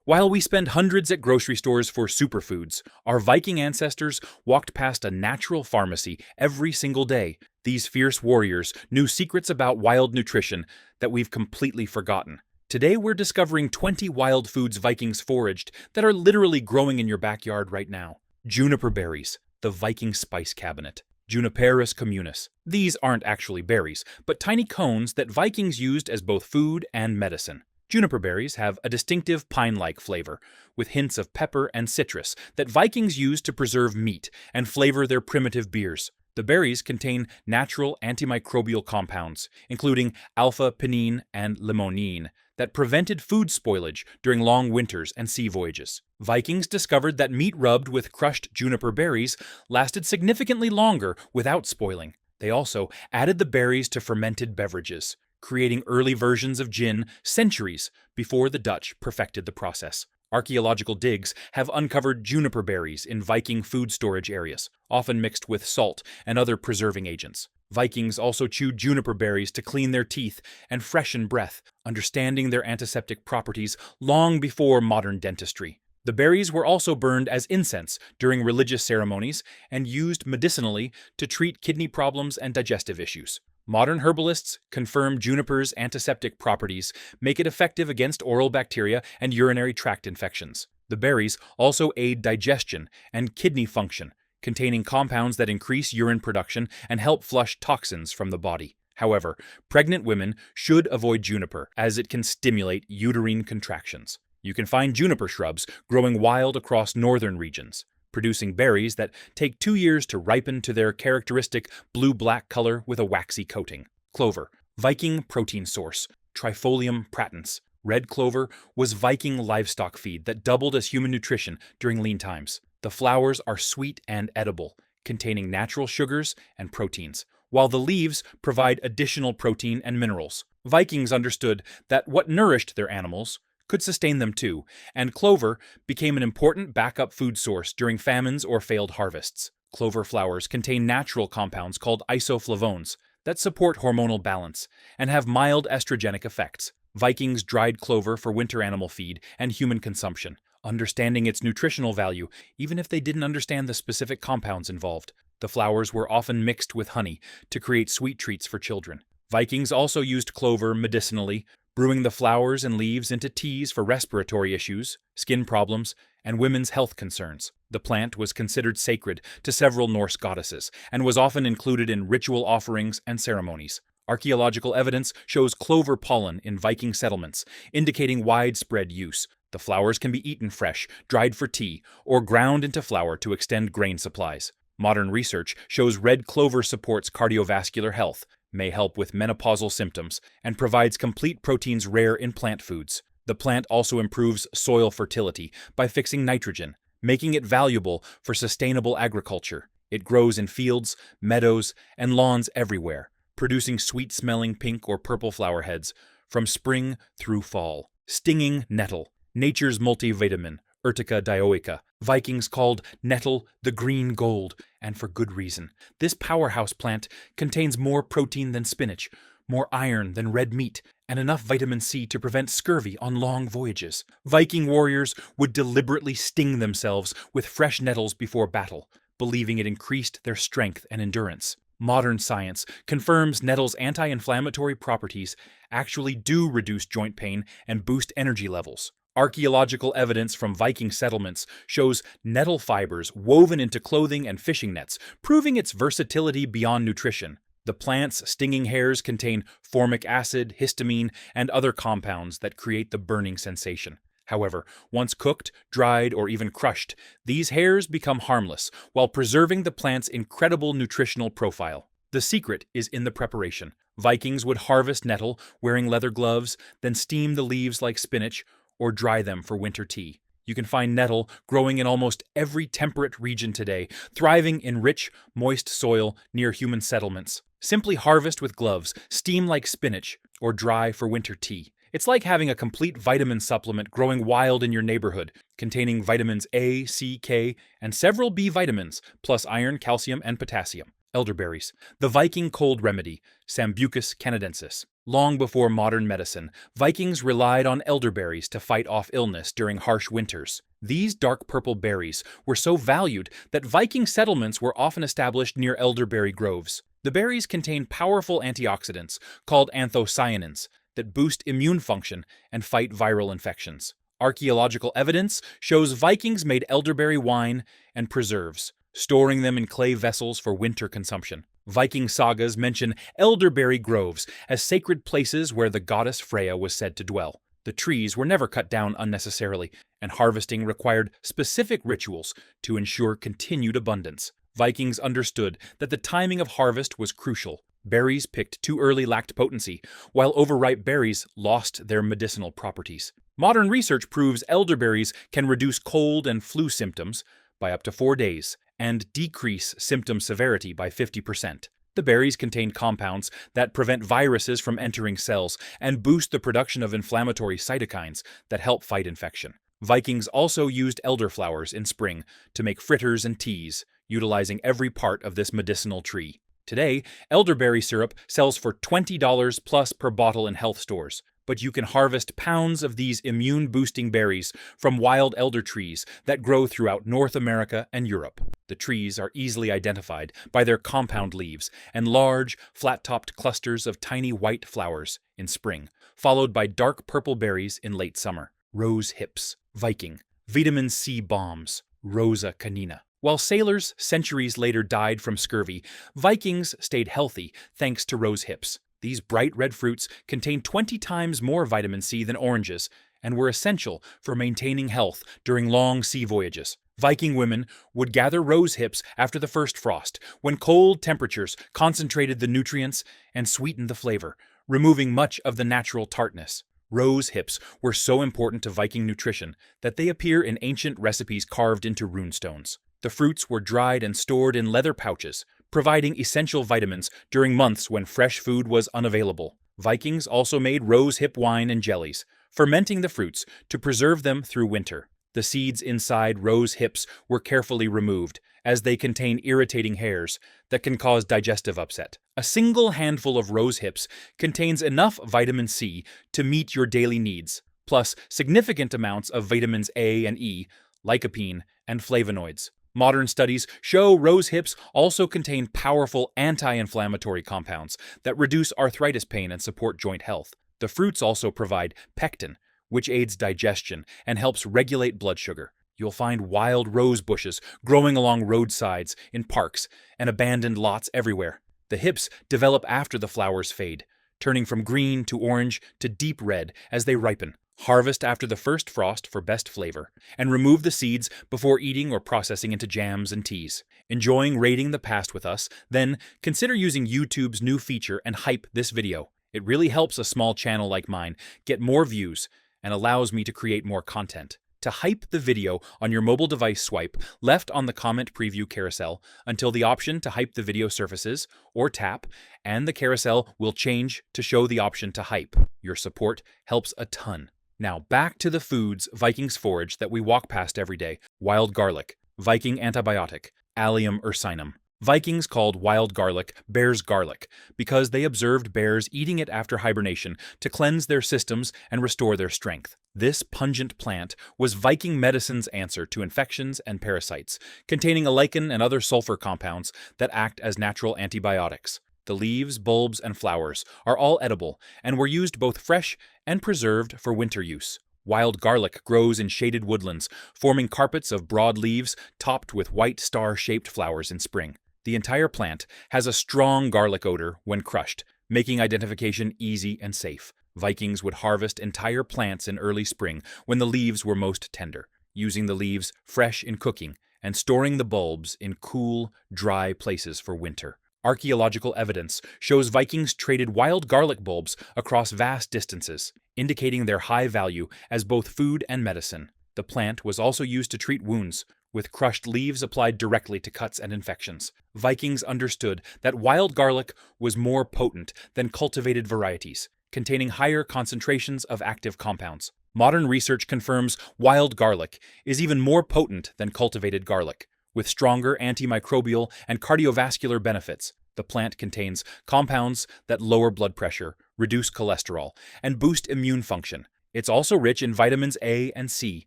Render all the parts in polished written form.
While we spend hundreds at grocery stores for superfoods, our Viking ancestors walked past a natural pharmacy every single day. These fierce warriors knew secrets about wild nutrition that we've completely forgotten. Today we're discovering 20 wild foods Vikings foraged that are literally growing in your backyard right now. Juniper berries, the Viking spice cabinet. Juniperus communis. These aren't actually berries, but tiny cones that Vikings used as both food and medicine. Juniper berries have a distinctive pine-like flavor, with hints of pepper and citrus that Vikings used to preserve meat and flavor their primitive beers. The berries contain natural antimicrobial compounds, including alpha-pinene and limonene, that prevented food spoilage during long winters and sea voyages. Vikings discovered that meat rubbed with crushed juniper berries lasted significantly longer without spoiling. They also added the berries to fermented beverages, creating early versions of gin centuries before the Dutch perfected the process. Archaeological digs have uncovered juniper berries in Viking food storage areas, often mixed with salt and other preserving agents. Vikings also chewed juniper berries to clean their teeth and freshen breath, understanding their antiseptic properties long before modern dentistry. The berries were also burned as incense during religious ceremonies and used medicinally to treat kidney problems and digestive issues. Modern herbalists confirm juniper's antiseptic properties make it effective against oral bacteria and urinary tract infections. The berries also aid digestion and kidney function, containing compounds that increase urine production and help flush toxins from the body. However, pregnant women should avoid juniper, as it can stimulate uterine contractions. You can find juniper shrubs growing wild across northern regions, producing berries that take 2 years to ripen to their characteristic blue-black color with a waxy coating. Clover, Viking protein source, Trifolium pratans. Red clover was Viking livestock feed that doubled as human nutrition during lean times. The flowers are sweet and edible, containing natural sugars and proteins, while the leaves provide additional protein and minerals. Vikings understood that what nourished their animals could sustain them too, and clover became an important backup food source during famines or failed harvests. Clover flowers contain natural compounds called isoflavones that support hormonal balance and have mild estrogenic effects. Vikings dried clover for winter animal feed and human consumption, understanding its nutritional value even if they didn't understand the specific compounds involved. The flowers were often mixed with honey to create sweet treats for children. Vikings also used clover medicinally, brewing the flowers and leaves into teas for respiratory issues, skin problems, and women's health concerns. The plant was considered sacred to several Norse goddesses and was often included in ritual offerings and ceremonies. Archaeological evidence shows clover pollen in Viking settlements, indicating widespread use. The flowers can be eaten fresh, dried for tea, or ground into flour to extend grain supplies. Modern research shows red clover supports cardiovascular health, may help with menopausal symptoms, and provides complete proteins rare in plant foods. The plant also improves soil fertility by fixing nitrogen, making it valuable for sustainable agriculture. It grows in fields, meadows, and lawns everywhere, producing sweet-smelling pink or purple flower heads from spring through fall. Stinging nettle, nature's multivitamin, Urtica dioica. Vikings called nettle the green gold, and for good reason. This powerhouse plant contains more protein than spinach, more iron than red meat, and enough vitamin C to prevent scurvy on long voyages. Viking warriors would deliberately sting themselves with fresh nettles before battle, believing it increased their strength and endurance. Modern science confirms nettle's anti-inflammatory properties actually do reduce joint pain and boost energy levels. Archaeological evidence from Viking settlements shows nettle fibers woven into clothing and fishing nets, proving its versatility beyond nutrition. The plant's stinging hairs contain formic acid, histamine, and other compounds that create the burning sensation. However, once cooked, dried, or even crushed, these hairs become harmless while preserving the plant's incredible nutritional profile. The secret is in the preparation. Vikings would harvest nettle wearing leather gloves, then steam the leaves like spinach, or dry them for winter tea. You can find nettle growing in almost every temperate region today, thriving in rich, moist soil near human settlements. Simply harvest with gloves, steam like spinach, or dry for winter tea. It's like having a complete vitamin supplement growing wild in your neighborhood, containing vitamins A, C, K, and several B vitamins, plus iron, calcium, and potassium. Elderberries, the Viking cold remedy, Sambucus canadensis. Long before modern medicine, Vikings relied on elderberries to fight off illness during harsh winters. These dark purple berries were so valued that Viking settlements were often established near elderberry groves. The berries contain powerful antioxidants called anthocyanins that boost immune function and fight viral infections. Archaeological evidence shows Vikings made elderberry wine and preserves, storing them in clay vessels for winter consumption. Viking sagas mention elderberry groves as sacred places where the goddess Freya was said to dwell. The trees were never cut down unnecessarily, and harvesting required specific rituals to ensure continued abundance. Vikings understood that the timing of harvest was crucial. Berries picked too early lacked potency, while overripe berries lost their medicinal properties. Modern research proves elderberries can reduce cold and flu symptoms by up to 4 days and decrease symptom severity by 50%. The berries contain compounds that prevent viruses from entering cells and boost the production of inflammatory cytokines that help fight infection. Vikings also used elderflowers in spring to make fritters and teas, utilizing every part of this medicinal tree. Today, elderberry syrup sells for $20 plus per bottle in health stores, but you can harvest pounds of these immune-boosting berries from wild elder trees that grow throughout North America and Europe. The trees are easily identified by their compound leaves and large, flat-topped clusters of tiny white flowers in spring, followed by dark purple berries in late summer. Rose hips, Viking. Vitamin C bombs, Rosa canina. While sailors centuries later died from scurvy, Vikings stayed healthy thanks to rose hips. These bright red fruits contain 20 times more vitamin C than oranges and were essential for maintaining health during long sea voyages. Viking women would gather rose hips after the first frost, when cold temperatures concentrated the nutrients and sweetened the flavor, removing much of the natural tartness. Rose hips were so important to Viking nutrition that they appear in ancient recipes carved into runestones. The fruits were dried and stored in leather pouches, providing essential vitamins during months when fresh food was unavailable. Vikings also made rose hip wine and jellies, fermenting the fruits to preserve them through winter. The seeds inside rose hips were carefully removed, as they contain irritating hairs that can cause digestive upset. A single handful of rose hips contains enough vitamin C to meet your daily needs, plus significant amounts of vitamins A and E, lycopene, and flavonoids. Modern studies show rose hips also contain powerful anti-inflammatory compounds that reduce arthritis pain and support joint health. The fruits also provide pectin, which aids digestion and helps regulate blood sugar. You'll find wild rose bushes growing along roadsides, in parks, and abandoned lots everywhere. The hips develop after the flowers fade, turning from green to orange to deep red as they ripen. Harvest after the first frost for best flavor, and remove the seeds before eating or processing into jams and teas. Enjoying raiding the past with us? Then consider using YouTube's new feature and hype this video. It really helps a small channel like mine get more views and allows me to create more content. To hype the video on your mobile device, swipe left on the comment preview carousel until the option to hype the video surfaces, or tap, and the carousel will change to show the option to hype. Your support helps a ton. Now back to the foods Vikings forage that we walk past every day. Wild garlic, Viking antibiotic, Allium ursinum. Vikings called wild garlic bear's garlic because they observed bears eating it after hibernation to cleanse their systems and restore their strength. This pungent plant was Viking medicine's answer to infections and parasites, containing a lichen and other sulfur compounds that act as natural antibiotics. The leaves, bulbs, and flowers are all edible and were used both fresh and preserved for winter use. Wild garlic grows in shaded woodlands, forming carpets of broad leaves topped with white star-shaped flowers in spring. The entire plant has a strong garlic odor when crushed, making identification easy and safe. Vikings would harvest entire plants in early spring when the leaves were most tender, using the leaves fresh in cooking and storing the bulbs in cool, dry places for winter. Archaeological evidence shows Vikings traded wild garlic bulbs across vast distances, indicating their high value as both food and medicine. The plant was also used to treat wounds, with crushed leaves applied directly to cuts and infections. Vikings understood that wild garlic was more potent than cultivated varieties, containing higher concentrations of active compounds. Modern research confirms wild garlic is even more potent than cultivated garlic, with stronger antimicrobial and cardiovascular benefits. The plant contains compounds that lower blood pressure, reduce cholesterol, and boost immune function. It's also rich in vitamins A and C,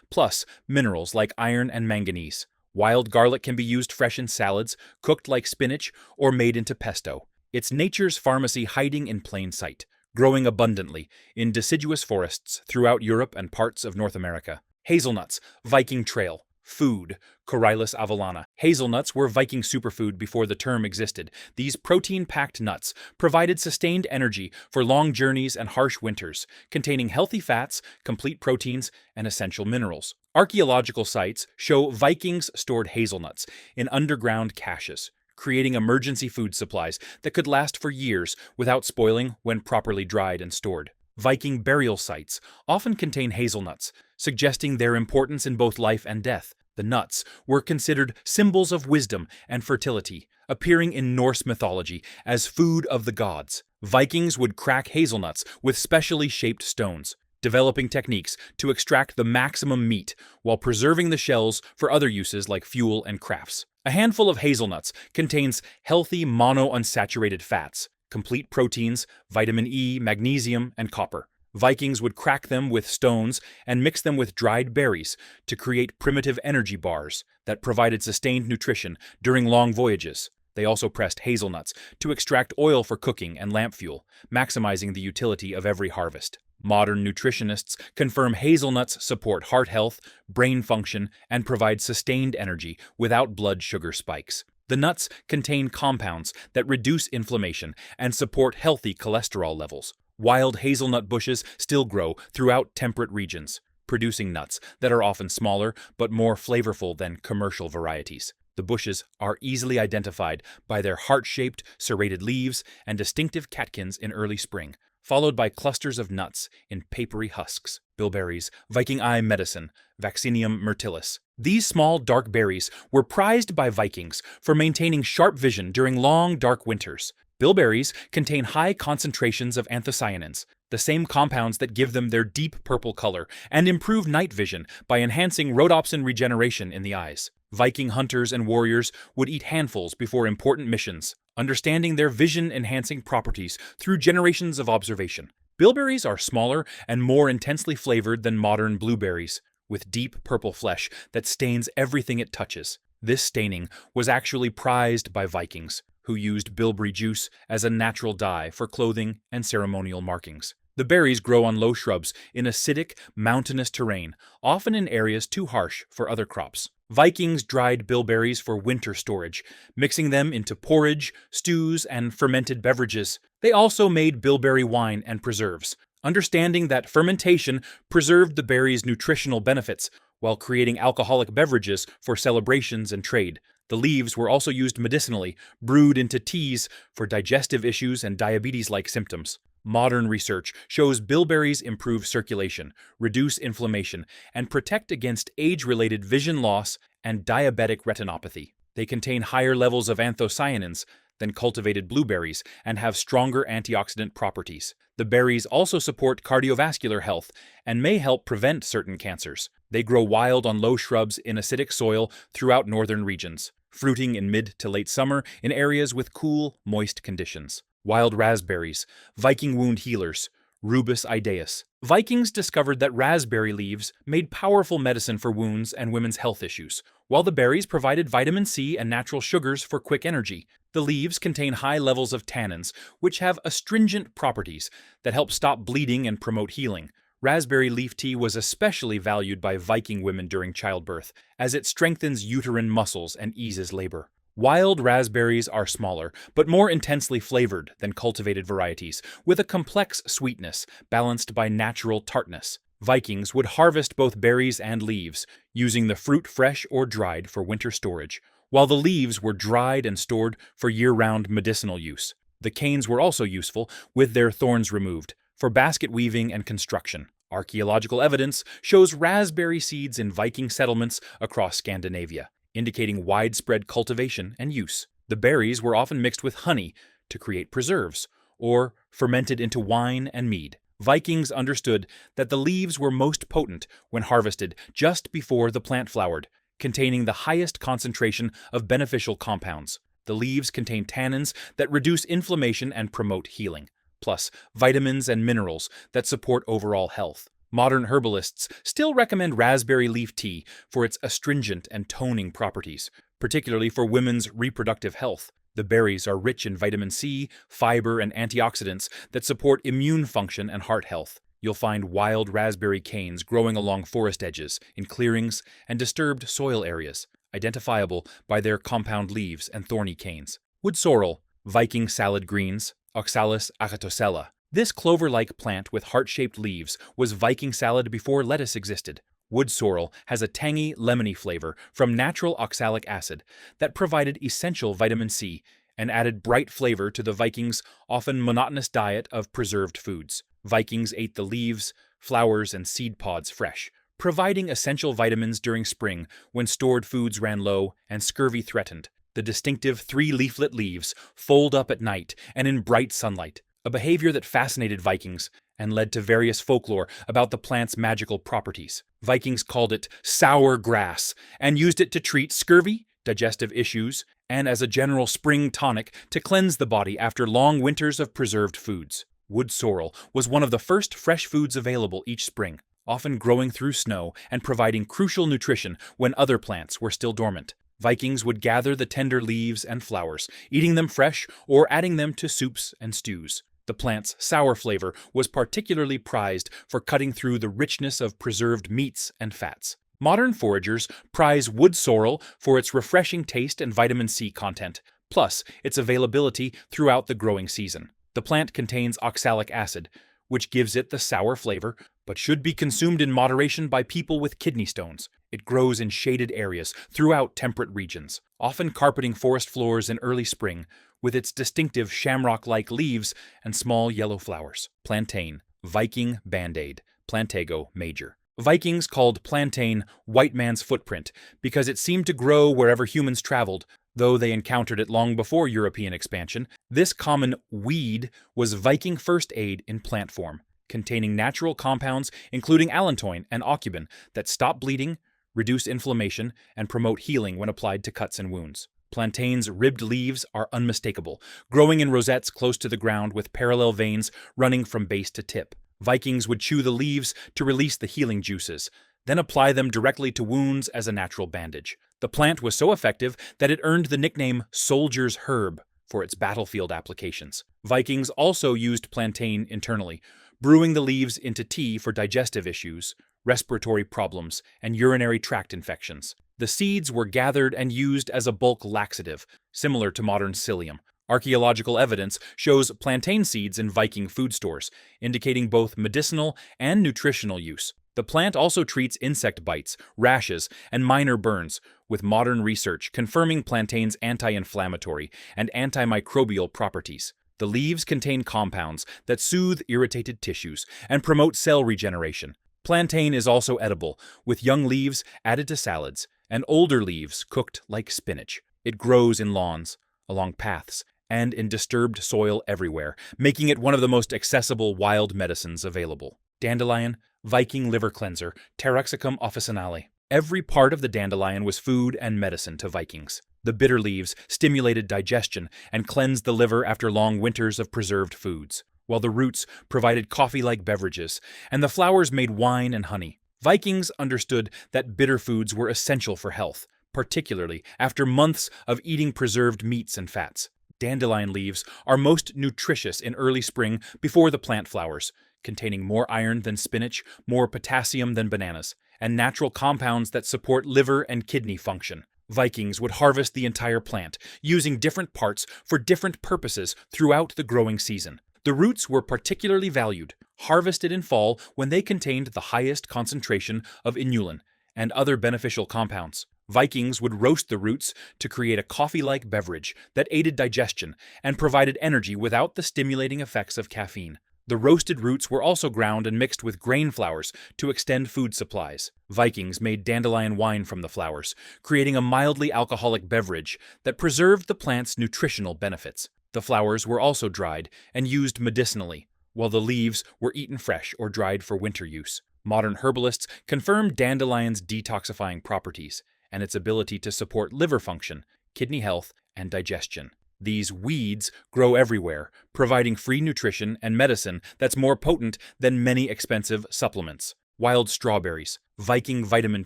plus minerals like iron and manganese. Wild garlic can be used fresh in salads, cooked like spinach, or made into pesto. It's nature's pharmacy hiding in plain sight, growing abundantly in deciduous forests throughout Europe and parts of North America. Hazelnuts, Viking trail. Food, Corylus avellana. Hazelnuts were Viking superfood before the term existed. These protein-packed nuts provided sustained energy for long journeys and harsh winters, containing healthy fats, complete proteins, and essential minerals. Archaeological sites show Vikings stored hazelnuts in underground caches, creating emergency food supplies that could last for years without spoiling when properly dried and stored. Viking burial sites often contain hazelnuts, suggesting their importance in both life and death. The nuts were considered symbols of wisdom and fertility, appearing in Norse mythology as food of the gods. Vikings would crack hazelnuts with specially shaped stones, developing techniques to extract the maximum meat while preserving the shells for other uses like fuel and crafts. A handful of hazelnuts contains healthy monounsaturated fats, complete proteins, vitamin E, magnesium, and copper. Vikings would crack them with stones and mix them with dried berries to create primitive energy bars that provided sustained nutrition during long voyages. They also pressed hazelnuts to extract oil for cooking and lamp fuel, maximizing the utility of every harvest. Modern nutritionists confirm hazelnuts support heart health, brain function, and provide sustained energy without blood sugar spikes. The nuts contain compounds that reduce inflammation and support healthy cholesterol levels. Wild hazelnut bushes still grow throughout temperate regions, producing nuts that are often smaller but more flavorful than commercial varieties. The bushes are easily identified by their heart-shaped, serrated leaves and distinctive catkins in early spring, followed by clusters of nuts in papery husks. Bilberries, Viking eye medicine, Vaccinium myrtillus. These small, dark berries were prized by Vikings for maintaining sharp vision during long, dark winters. Bilberries contain high concentrations of anthocyanins, the same compounds that give them their deep purple color and improve night vision by enhancing rhodopsin regeneration in the eyes. Viking hunters and warriors would eat handfuls before important missions, understanding their vision-enhancing properties through generations of observation. Bilberries are smaller and more intensely flavored than modern blueberries, with deep purple flesh that stains everything it touches. This staining was actually prized by Vikings, who used bilberry juice as a natural dye for clothing and ceremonial markings. The berries grow on low shrubs in acidic, mountainous terrain, often in areas too harsh for other crops. Vikings dried bilberries for winter storage, mixing them into porridge, stews, and fermented beverages. They also made bilberry wine and preserves, understanding that fermentation preserved the berries' nutritional benefits while creating alcoholic beverages for celebrations and trade. The leaves were also used medicinally, brewed into teas for digestive issues and diabetes-like symptoms. Modern research shows bilberries improve circulation, reduce inflammation, and protect against age-related vision loss and diabetic retinopathy. They contain higher levels of anthocyanins than cultivated blueberries and have stronger antioxidant properties. The berries also support cardiovascular health and may help prevent certain cancers. They grow wild on low shrubs in acidic soil throughout northern regions, fruiting in mid to late summer in areas with cool, moist conditions. Wild raspberries, Viking wound healers, Rubus idaeus. Vikings discovered that raspberry leaves made powerful medicine for wounds and women's health issues, while the berries provided vitamin C and natural sugars for quick energy. The leaves contain high levels of tannins, which have astringent properties that help stop bleeding and promote healing. Raspberry leaf tea was especially valued by Viking women during childbirth, as it strengthens uterine muscles and eases labor. Wild raspberries are smaller, but more intensely flavored than cultivated varieties, with a complex sweetness balanced by natural tartness. Vikings would harvest both berries and leaves, using the fruit fresh or dried for winter storage, while the leaves were dried and stored for year-round medicinal use. The canes were also useful, with their thorns removed, for basket weaving and construction. Archaeological evidence shows raspberry seeds in Viking settlements across Scandinavia, indicating widespread cultivation and use. The berries were often mixed with honey to create preserves, or fermented into wine and mead. Vikings understood that the leaves were most potent when harvested just before the plant flowered, containing the highest concentration of beneficial compounds. The leaves contain tannins that reduce inflammation and promote healing. plus vitamins and minerals that support overall health. Modern herbalists still recommend raspberry leaf tea for its astringent and toning properties, particularly for women's reproductive health. The berries are rich in vitamin C, fiber, and antioxidants that support immune function and heart health. You'll find wild raspberry canes growing along forest edges, in clearings, and disturbed soil areas, identifiable by their compound leaves and thorny canes. Wood sorrel, Viking salad greens, Oxalis acatosella. This clover-like plant with heart-shaped leaves was Viking salad before lettuce existed. Wood sorrel has a tangy, lemony flavor from natural oxalic acid that provided essential vitamin C and added bright flavor to the Vikings' often monotonous diet of preserved foods. Vikings ate the leaves, flowers, and seed pods fresh, providing essential vitamins during spring when stored foods ran low and scurvy threatened. The distinctive three-leaflet leaves fold up at night and in bright sunlight, a behavior that fascinated Vikings and led to various folklore about the plant's magical properties. Vikings called it sour grass and used it to treat scurvy, digestive issues, and as a general spring tonic to cleanse the body after long winters of preserved foods. Wood sorrel was one of the first fresh foods available each spring, often growing through snow and providing crucial nutrition when other plants were still dormant. Vikings would gather the tender leaves and flowers, eating them fresh or adding them to soups and stews. The plant's sour flavor was particularly prized for cutting through the richness of preserved meats and fats. Modern foragers prize wood sorrel for its refreshing taste and vitamin C content, plus its availability throughout the growing season. The plant contains oxalic acid, which gives it the sour flavor, but should be consumed in moderation by people with kidney stones. It grows in shaded areas throughout temperate regions, often carpeting forest floors in early spring, with its distinctive shamrock-like leaves and small yellow flowers. Plantain, Viking Band-Aid, Plantago major. Vikings called plantain white man's footprint because it seemed to grow wherever humans traveled. Though they encountered it long before European expansion, this common weed was Viking first aid in plant form, containing natural compounds including allantoin and aucubin that stop bleeding, reduce inflammation, and promote healing when applied to cuts and wounds. Plantain's ribbed leaves are unmistakable, growing in rosettes close to the ground with parallel veins running from base to tip. Vikings would chew the leaves to release the healing juices, then apply them directly to wounds as a natural bandage. The plant was so effective that it earned the nickname soldier's herb for its battlefield applications. Vikings also used plantain internally, brewing the leaves into tea for digestive issues, respiratory problems, and urinary tract infections. The seeds were gathered and used as a bulk laxative, similar to modern psyllium. Archaeological evidence shows plantain seeds in Viking food stores, indicating both medicinal and nutritional use. The plant also treats insect bites, rashes, and minor burns, with modern research confirming plantain's anti-inflammatory and antimicrobial properties. The leaves contain compounds that soothe irritated tissues and promote cell regeneration. Plantain is also edible, with young leaves added to salads, and older leaves cooked like spinach. It grows in lawns, along paths, and in disturbed soil everywhere, making it one of the most accessible wild medicines available. Dandelion, Viking liver cleanser, Taraxacum officinale. Every part of the dandelion was food and medicine to Vikings. The bitter leaves stimulated digestion and cleansed the liver after long winters of preserved foods, while the roots provided coffee-like beverages, and the flowers made wine and honey. Vikings understood that bitter foods were essential for health, particularly after months of eating preserved meats and fats. Dandelion leaves are most nutritious in early spring before the plant flowers, containing more iron than spinach, more potassium than bananas, and natural compounds that support liver and kidney function. Vikings would harvest the entire plant, using different parts for different purposes throughout the growing season. The roots were particularly valued, harvested in fall when they contained the highest concentration of inulin and other beneficial compounds. Vikings would roast the roots to create a coffee-like beverage that aided digestion and provided energy without the stimulating effects of caffeine. The roasted roots were also ground and mixed with grain flours to extend food supplies. Vikings made dandelion wine from the flowers, creating a mildly alcoholic beverage that preserved the plant's nutritional benefits. The flowers were also dried and used medicinally, while the leaves were eaten fresh or dried for winter use. Modern herbalists confirmed dandelion's detoxifying properties and its ability to support liver function, kidney health, and digestion. These weeds grow everywhere, providing free nutrition and medicine that's more potent than many expensive supplements. Wild strawberries, Viking vitamin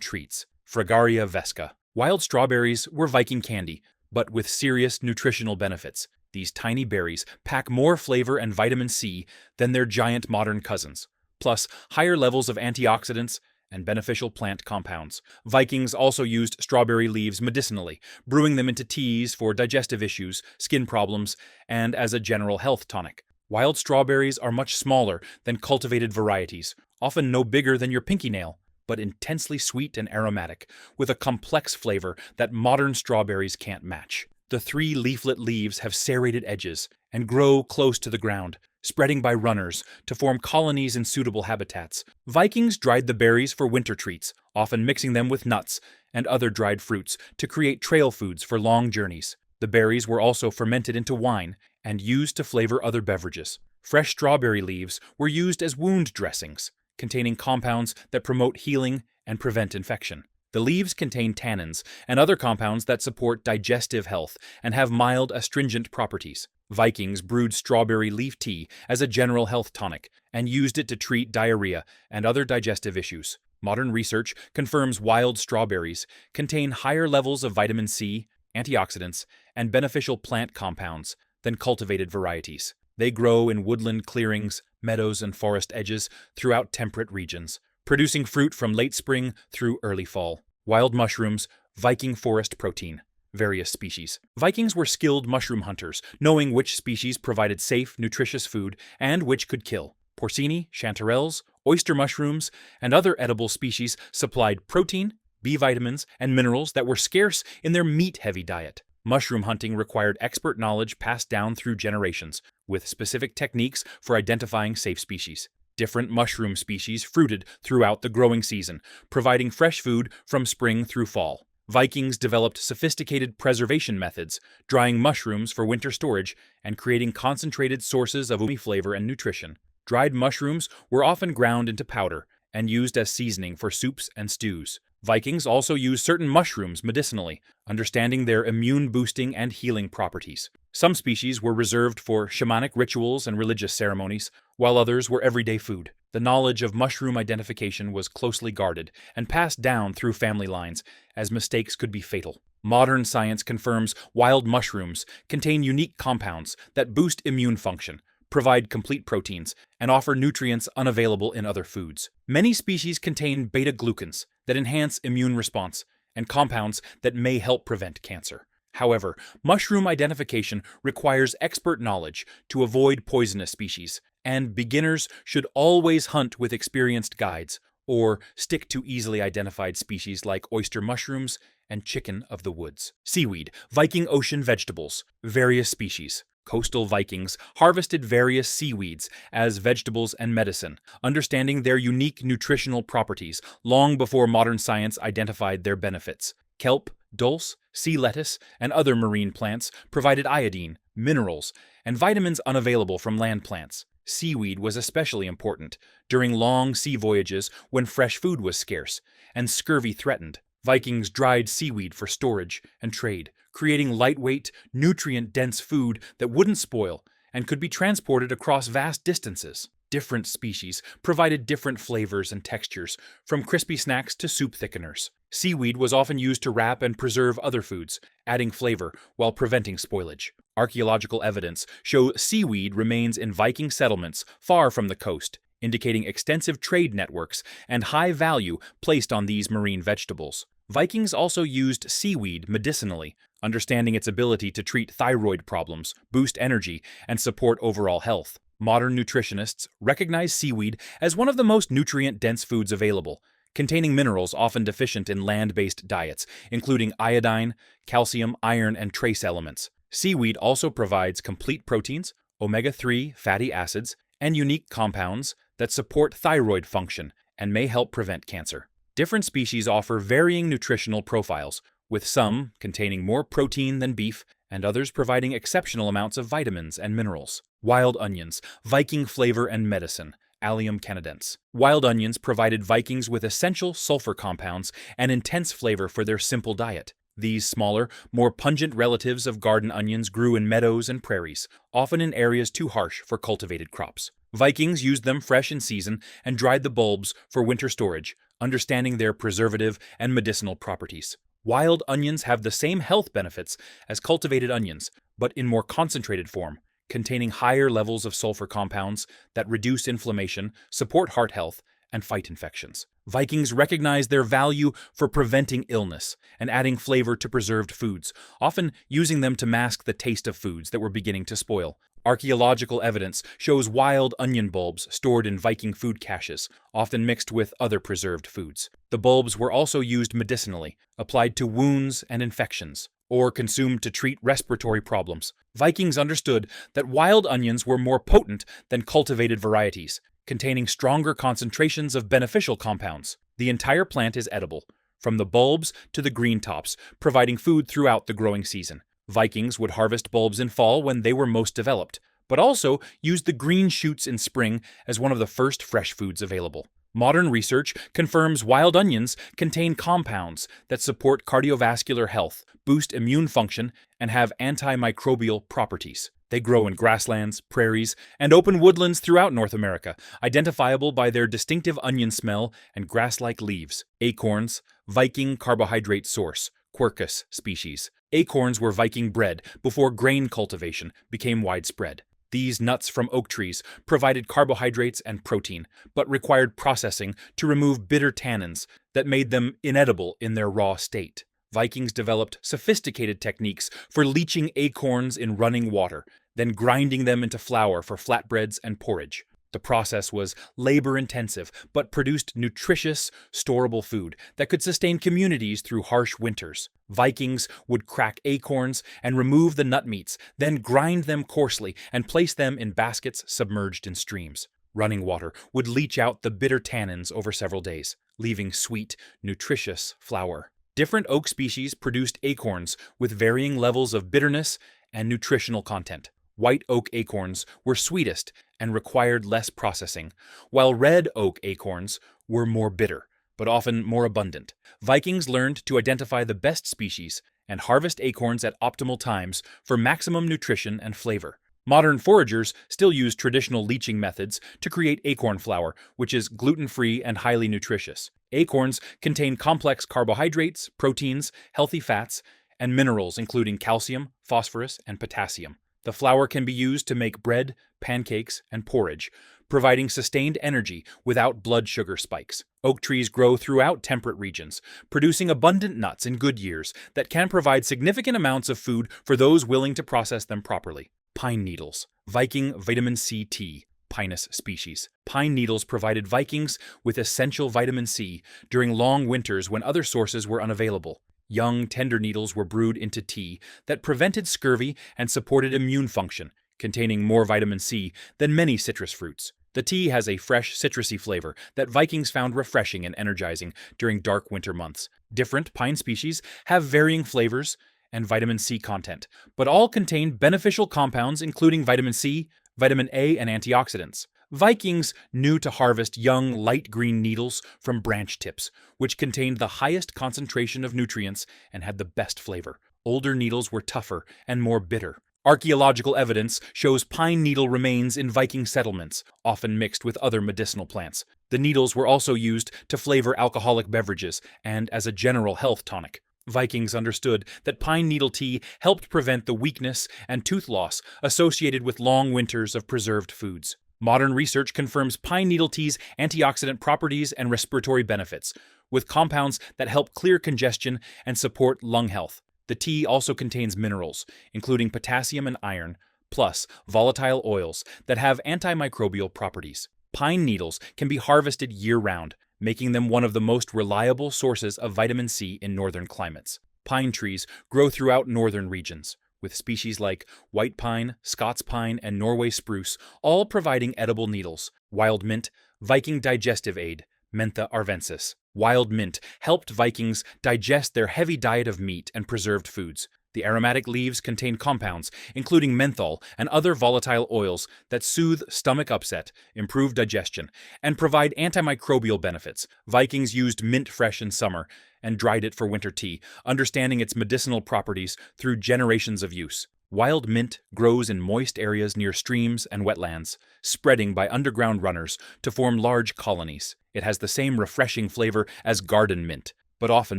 treats, Fragaria vesca. Wild strawberries were Viking candy, but with serious nutritional benefits. These tiny berries pack more flavor and vitamin C than their giant modern cousins, plus higher levels of antioxidants and beneficial plant compounds. Vikings also used strawberry leaves medicinally, brewing them into teas for digestive issues, skin problems, and as a general health tonic. Wild strawberries are much smaller than cultivated varieties, often no bigger than your pinky nail, but intensely sweet and aromatic, with a complex flavor that modern strawberries can't match. The 3 leaflet leaves have serrated edges and grow close to the ground, spreading by runners to form colonies in suitable habitats. Vikings dried the berries for winter treats, often mixing them with nuts and other dried fruits to create trail foods for long journeys. The berries were also fermented into wine and used to flavor other beverages. Fresh strawberry leaves were used as wound dressings, containing compounds that promote healing and prevent infection. The leaves contain tannins and other compounds that support digestive health and have mild astringent properties. Vikings brewed strawberry leaf tea as a general health tonic and used it to treat diarrhea and other digestive issues. Modern research confirms wild strawberries contain higher levels of vitamin C, antioxidants, and beneficial plant compounds than cultivated varieties. They grow in woodland clearings, meadows, and forest edges throughout temperate regions, producing fruit from late spring through early fall. Wild mushrooms, Viking forest protein. Various species. Vikings were skilled mushroom hunters, knowing which species provided safe, nutritious food and which could kill. Porcini, chanterelles, oyster mushrooms, and other edible species supplied protein, B vitamins, and minerals that were scarce in their meat-heavy diet. Mushroom hunting required expert knowledge passed down through generations, with specific techniques for identifying safe species. Different mushroom species fruited throughout the growing season, providing fresh food from spring through fall. Vikings developed sophisticated preservation methods, drying mushrooms for winter storage and creating concentrated sources of umami flavor and nutrition. Dried mushrooms were often ground into powder and used as seasoning for soups and stews. Vikings also used certain mushrooms medicinally, understanding their immune-boosting and healing properties. Some species were reserved for shamanic rituals and religious ceremonies, while others were everyday food. The knowledge of mushroom identification was closely guarded and passed down through family lines, as mistakes could be fatal. Modern science confirms wild mushrooms contain unique compounds that boost immune function, provide complete proteins, and offer nutrients unavailable in other foods. Many species contain beta-glucans that enhance immune response and compounds that may help prevent cancer. However, mushroom identification requires expert knowledge to avoid poisonous species, and beginners should always hunt with experienced guides or stick to easily identified species like oyster mushrooms and chicken of the woods. Seaweed, Viking ocean vegetables, various species. Coastal Vikings harvested various seaweeds as vegetables and medicine, understanding their unique nutritional properties long before modern science identified their benefits. Kelp, dulse, sea lettuce, and other marine plants provided iodine, minerals, and vitamins unavailable from land plants. Seaweed was especially important during long sea voyages when fresh food was scarce and scurvy threatened. Vikings dried seaweed for storage and trade, creating lightweight, nutrient-dense food that wouldn't spoil and could be transported across vast distances. Different species provided different flavors and textures, from crispy snacks to soup thickeners. Seaweed was often used to wrap and preserve other foods, adding flavor while preventing spoilage. Archaeological evidence shows seaweed remains in Viking settlements far from the coast, indicating extensive trade networks and high value placed on these marine vegetables. Vikings also used seaweed medicinally, understanding its ability to treat thyroid problems, boost energy, and support overall health. Modern nutritionists recognize seaweed as one of the most nutrient-dense foods available, containing minerals often deficient in land-based diets, including iodine, calcium, iron, and trace elements. Seaweed also provides complete proteins, omega-3 fatty acids, and unique compounds that support thyroid function and may help prevent cancer. Different species offer varying nutritional profiles, with some containing more protein than beef and others providing exceptional amounts of vitamins and minerals. Wild onions, Viking flavor and medicine, Allium canadense. Wild onions provided Vikings with essential sulfur compounds and intense flavor for their simple diet. These smaller, more pungent relatives of garden onions grew in meadows and prairies, often in areas too harsh for cultivated crops. Vikings used them fresh in season and dried the bulbs for winter storage, understanding their preservative and medicinal properties. Wild onions have the same health benefits as cultivated onions, but in more concentrated form, containing higher levels of sulfur compounds that reduce inflammation, support heart health, and fight infections. Vikings recognized their value for preventing illness and adding flavor to preserved foods, often using them to mask the taste of foods that were beginning to spoil. Archaeological evidence shows wild onion bulbs stored in Viking food caches, often mixed with other preserved foods. The bulbs were also used medicinally, applied to wounds and infections, or consumed to treat respiratory problems. Vikings understood that wild onions were more potent than cultivated varieties, containing stronger concentrations of beneficial compounds. The entire plant is edible, from the bulbs to the green tops, providing food throughout the growing season. Vikings would harvest bulbs in fall when they were most developed, but also used the green shoots in spring as one of the first fresh foods available. Modern research confirms wild onions contain compounds that support cardiovascular health, boost immune function, and have antimicrobial properties. They grow in grasslands, prairies, and open woodlands throughout North America, identifiable by their distinctive onion smell and grass-like leaves. Acorns, Viking carbohydrate source, Quercus species. Acorns were Viking bred before grain cultivation became widespread. These nuts from oak trees provided carbohydrates and protein, but required processing to remove bitter tannins that made them inedible in their raw state. Vikings developed sophisticated techniques for leaching acorns in running water, then grinding them into flour for flatbreads and porridge. The process was labor-intensive, but produced nutritious, storable food that could sustain communities through harsh winters. Vikings would crack acorns and remove the nut meats, then grind them coarsely and place them in baskets submerged in streams. Running water would leach out the bitter tannins over several days, leaving sweet, nutritious flour. Different oak species produced acorns with varying levels of bitterness and nutritional content. White oak acorns were sweetest and required less processing, while red oak acorns were more bitter, but often more abundant. Vikings learned to identify the best species and harvest acorns at optimal times for maximum nutrition and flavor. Modern foragers still use traditional leaching methods to create acorn flour, which is gluten-free and highly nutritious. Acorns contain complex carbohydrates, proteins, healthy fats, and minerals including calcium, phosphorus, and potassium. The flour can be used to make bread, pancakes, and porridge, providing sustained energy without blood sugar spikes. Oak trees grow throughout temperate regions, producing abundant nuts in good years that can provide significant amounts of food for those willing to process them properly. Pine needles, Viking vitamin C tea, Pinus species. Pine needles provided Vikings with essential vitamin C during long winters when other sources were unavailable. Young, tender needles were brewed into tea that prevented scurvy and supported immune function, containing more vitamin C than many citrus fruits. The tea has a fresh, citrusy flavor that Vikings found refreshing and energizing during dark winter months. Different pine species have varying flavors and vitamin C content, but all contain beneficial compounds including vitamin C, vitamin A, and antioxidants. Vikings knew to harvest young, light green needles from branch tips, which contained the highest concentration of nutrients and had the best flavor. Older needles were tougher and more bitter. Archaeological evidence shows pine needle remains in Viking settlements, often mixed with other medicinal plants. The needles were also used to flavor alcoholic beverages and as a general health tonic. Vikings understood that pine needle tea helped prevent the weakness and tooth loss associated with long winters of preserved foods. Modern research confirms pine needle tea's antioxidant properties and respiratory benefits, with compounds that help clear congestion and support lung health. The tea also contains minerals, including potassium and iron, plus volatile oils that have antimicrobial properties. Pine needles can be harvested year-round, making them one of the most reliable sources of vitamin C in northern climates. Pine trees grow throughout northern regions, with species like white pine, Scots pine, and Norway spruce all providing edible needles. Wild mint, Viking digestive aid, Mentha arvensis. Wild mint helped Vikings digest their heavy diet of meat and preserved foods. The aromatic leaves contain compounds, including menthol and other volatile oils that soothe stomach upset, improve digestion, and provide antimicrobial benefits. Vikings used mint fresh in summer and dried it for winter tea, understanding its medicinal properties through generations of use. Wild mint grows in moist areas near streams and wetlands, spreading by underground runners to form large colonies. It has the same refreshing flavor as garden mint, but often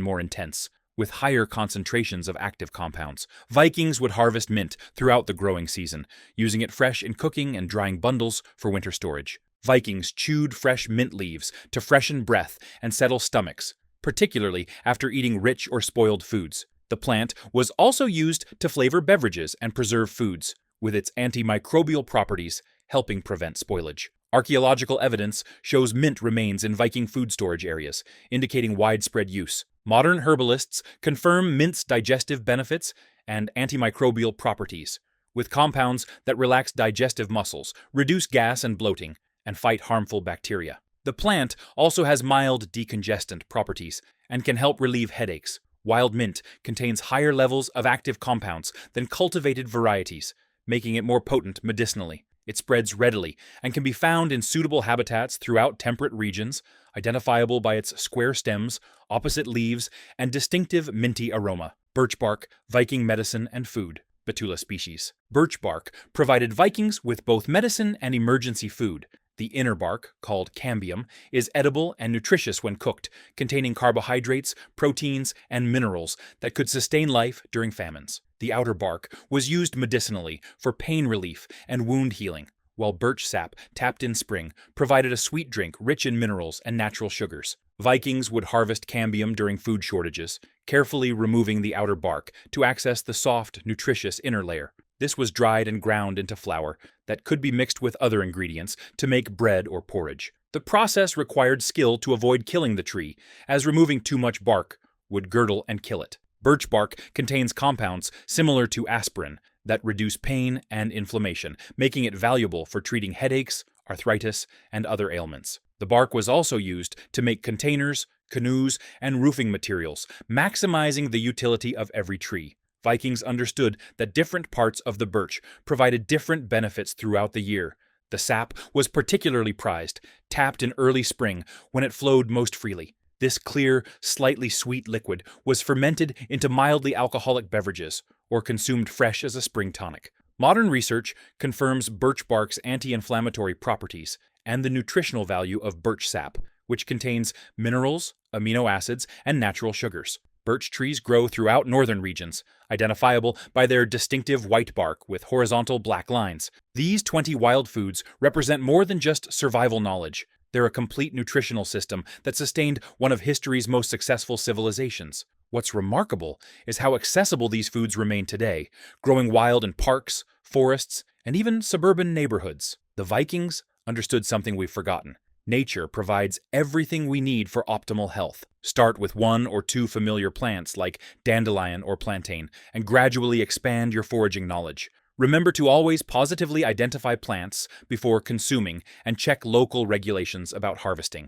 more intense, with higher concentrations of active compounds. Vikings would harvest mint throughout the growing season, using it fresh in cooking and drying bundles for winter storage. Vikings chewed fresh mint leaves to freshen breath and settle stomachs, particularly after eating rich or spoiled foods. The plant was also used to flavor beverages and preserve foods, with its antimicrobial properties helping prevent spoilage. Archaeological evidence shows mint remains in Viking food storage areas, indicating widespread use. Modern herbalists confirm mint's digestive benefits and antimicrobial properties, with compounds that relax digestive muscles, reduce gas and bloating, and fight harmful bacteria. The plant also has mild decongestant properties and can help relieve headaches. Wild mint contains higher levels of active compounds than cultivated varieties, making it more potent medicinally. It spreads readily and can be found in suitable habitats throughout temperate regions, identifiable by its square stems, opposite leaves, and distinctive minty aroma. Birch bark, Viking medicine and food. Betula species. Birch bark provided Vikings with both medicine and emergency food. The inner bark, called cambium, is edible and nutritious when cooked, containing carbohydrates, proteins, and minerals that could sustain life during famines. The outer bark was used medicinally for pain relief and wound healing, while birch sap, tapped in spring, provided a sweet drink rich in minerals and natural sugars. Vikings would harvest cambium during food shortages, carefully removing the outer bark to access the soft, nutritious inner layer. This was dried and ground into flour that could be mixed with other ingredients to make bread or porridge. The process required skill to avoid killing the tree, as removing too much bark would girdle and kill it. Birch bark contains compounds similar to aspirin that reduce pain and inflammation, making it valuable for treating headaches, arthritis, and other ailments. The bark was also used to make containers, canoes, and roofing materials, maximizing the utility of every tree. Vikings understood that different parts of the birch provided different benefits throughout the year. The sap was particularly prized, tapped in early spring when it flowed most freely. This clear, slightly sweet liquid was fermented into mildly alcoholic beverages or consumed fresh as a spring tonic. Modern research confirms birch bark's anti-inflammatory properties and the nutritional value of birch sap, which contains minerals, amino acids, and natural sugars. Birch trees grow throughout northern regions, identifiable by their distinctive white bark with horizontal black lines. These 20 wild foods represent more than just survival knowledge. They're a complete nutritional system that sustained one of history's most successful civilizations. What's remarkable is how accessible these foods remain today, growing wild in parks, forests, and even suburban neighborhoods. The Vikings understood something we've forgotten. Nature provides everything we need for optimal health. Start with 1 or 2 familiar plants like dandelion or plantain, and gradually expand your foraging knowledge. Remember to always positively identify plants before consuming and check local regulations about harvesting.